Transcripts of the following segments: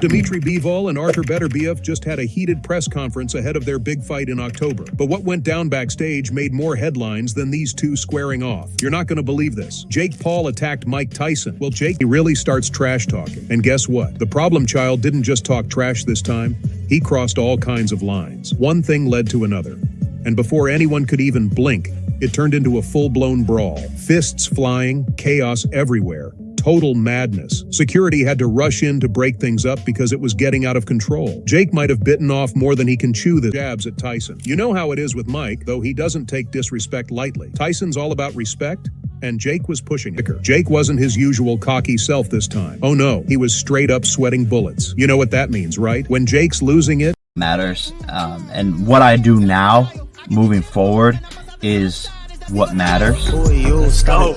Dmitry and Artur Beterbiev just had a heated press conference ahead of their big fight in October. But what went down backstage made more headlines than these two squaring off. You're not going to believe this. Jake Paul attacked Mike Tyson. Well, Jake really starts trash talking. And guess what? The problem child didn't just talk trash this time. He crossed all kinds of lines. One thing led to another. And before anyone could even blink, it turned into a full-blown brawl. Fists flying, chaos everywhere. Total madness. Security had to rush in to break things up because it was getting out of control. Jake might have bitten off more than he can chew the jabs at Tyson. You know how it is with Mike, though he doesn't take disrespect lightly. Tyson's all about respect, and Jake was pushing it. Jake wasn't his usual cocky self this time. Oh no, he was straight up sweating bullets. You know what that means, right? When Jake's losing it matters, and what I do now, moving forward, is what matters.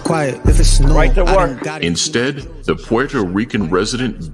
Quiet. If it's no, right to work. Instead, the Puerto Rican resident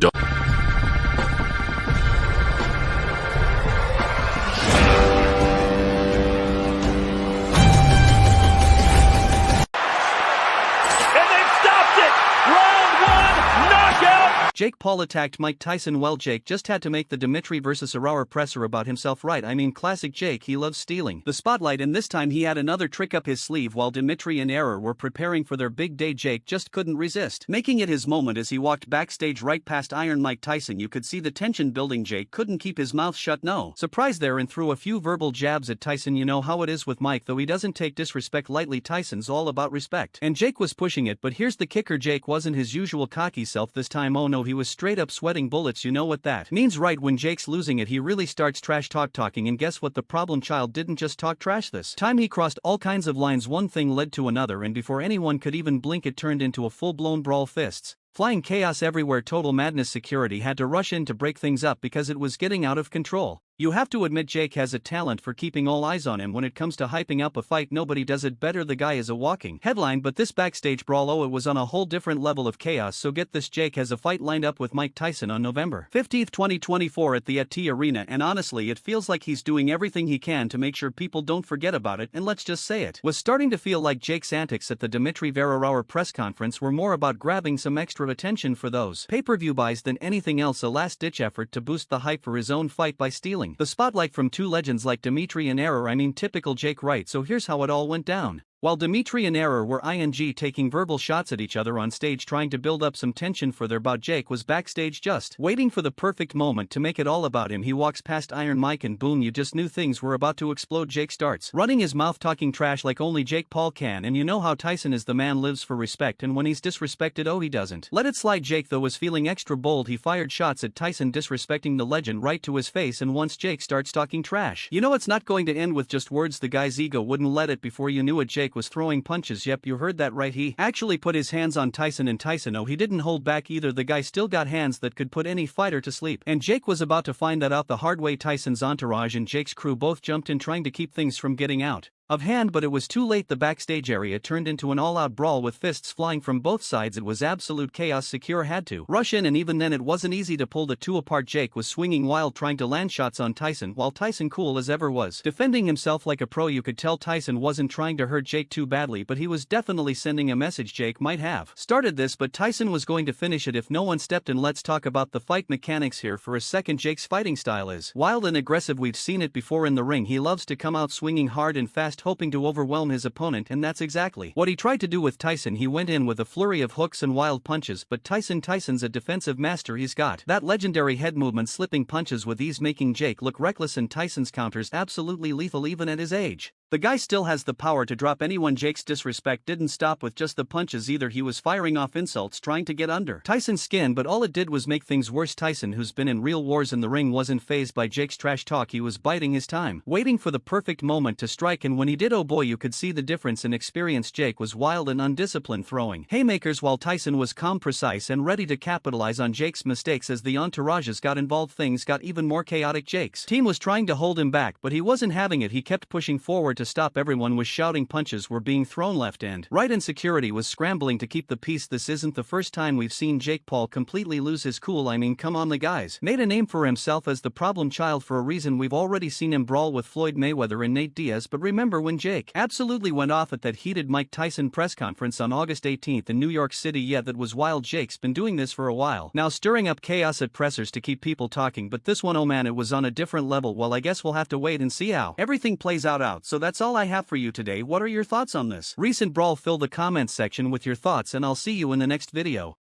Jake Paul attacked Mike Tyson. Well, Jake just had to make the Dmitry versus Artur presser about himself right. I mean, classic Jake, he loves stealing the spotlight, and this time he had another trick up his sleeve. While Dmitry and Artur were preparing for their big day, Jake just couldn't resist making it his moment as he walked backstage right past Iron Mike Tyson. You could see the tension building. Jake couldn't keep his mouth shut. No surprise there, and threw a few verbal jabs at Tyson. You know how it is with Mike, though he doesn't take disrespect lightly. Tyson's all about respect, and Jake was pushing it. But here's the kicker, Jake wasn't his usual cocky self this time. Oh no, he was straight up sweating bullets. You know what that means, right? When Jake's losing it, he really starts trash talking, and guess what? The problem child didn't just talk trash this time. He crossed all kinds of lines. One thing led to another, and before anyone could even blink, it turned into a full-blown brawl. Fists flying, chaos everywhere, total madness. Security had to rush in to break things up because it was getting out of control. You have to admit, Jake has a talent for keeping all eyes on him when it comes to hyping up a fight. Nobody does it better. The guy is a walking headline. But this backstage brawl, oh, it was on a whole different level of chaos. So get this, Jake has a fight lined up with Mike Tyson on November 15th, 2024 at the AT Arena, and honestly, it feels like he's doing everything he can to make sure people don't forget about it. And let's just say it was starting to feel like Jake's antics at the Dmitry Artur press conference were more about grabbing some extra attention for those pay-per-view buys than anything else, a last-ditch effort to boost the hype for his own fight by stealing the spotlight from two legends like Dmitry and Artur. I mean, typical Jake, right? So here's how it all went down. While Dmitry and Artur were taking verbal shots at each other on stage, trying to build up some tension for their bout, Jake was backstage just waiting for the perfect moment to make it all about him. He walks past Iron Mike and boom, you just knew things were about to explode. Jake starts running his mouth, talking trash like only Jake Paul can, and you know how Tyson is. The man lives for respect, and when he's disrespected, oh, he doesn't let it slide. Jake, though, was feeling extra bold. He fired shots at Tyson, disrespecting the legend right to his face, and once Jake starts talking trash, you know it's not going to end with just words. The guy's ego wouldn't let it. Before you knew it, Jake was throwing punches. Yep, you heard that right. He actually put his hands on Tyson, and Tyson, oh, he didn't hold back either. The guy still got hands that could put any fighter to sleep, and Jake was about to find that out the hard way. Tyson's entourage and Jake's crew both jumped in, trying to keep things from getting out of hand, but it was too late. The backstage area turned into an all-out brawl with fists flying from both sides. It was absolute chaos. Secure had to rush in, and even then it wasn't easy to pull the two apart. Jake was swinging wild, trying to land shots on Tyson, while Tyson, cool as ever, was defending himself like a pro. You could tell Tyson wasn't trying to hurt Jake too badly, but he was definitely sending a message. Jake might have started this, but Tyson was going to finish it if no one stepped in. Let's talk about the fight mechanics here for a second. Jake's fighting style is wild and aggressive. We've seen it before in the ring. He loves to come out swinging hard and fast, hoping to overwhelm his opponent, and that's exactly what he tried to do with Tyson. He went in with a flurry of hooks and wild punches, but Tyson's a defensive master. He's got that legendary head movement, slipping punches with ease, making Jake look reckless, and Tyson's counters absolutely lethal even at his age. The guy still has the power to drop anyone. Jake's disrespect didn't stop with just the punches either. He was firing off insults, trying to get under Tyson's skin, but all it did was make things worse. Tyson, who's been in real wars in the ring, wasn't fazed by Jake's trash talk. He was biding his time, waiting for the perfect moment to strike, and when he did, oh boy, you could see the difference in experience. Jake was wild and undisciplined, throwing haymakers, while Tyson was calm, precise, and ready to capitalize on Jake's mistakes. As the entourages got involved, things got even more chaotic. Jake's team was trying to hold him back, but he wasn't having it. He kept pushing forward to to stop everyone was shouting, punches were being thrown left and right, and security was scrambling to keep the peace. This isn't the first time we've seen Jake Paul completely lose his cool. I mean, come on, the guy's made a name for himself as the problem child for a reason. We've already seen him brawl with Floyd Mayweather and Nate Diaz, but remember when Jake absolutely went off at that heated Mike Tyson press conference on August 18th in New York City? Yeah, that was wild. Jake's been doing this for a while now, stirring up chaos at pressers to keep people talking, but this one, oh man, it was on a different level. Well, I guess we'll have to wait and see how everything plays out. So that's all I have for you today. What are your thoughts on this recent brawl? Fill the comments section with your thoughts, and I'll see you in the next video.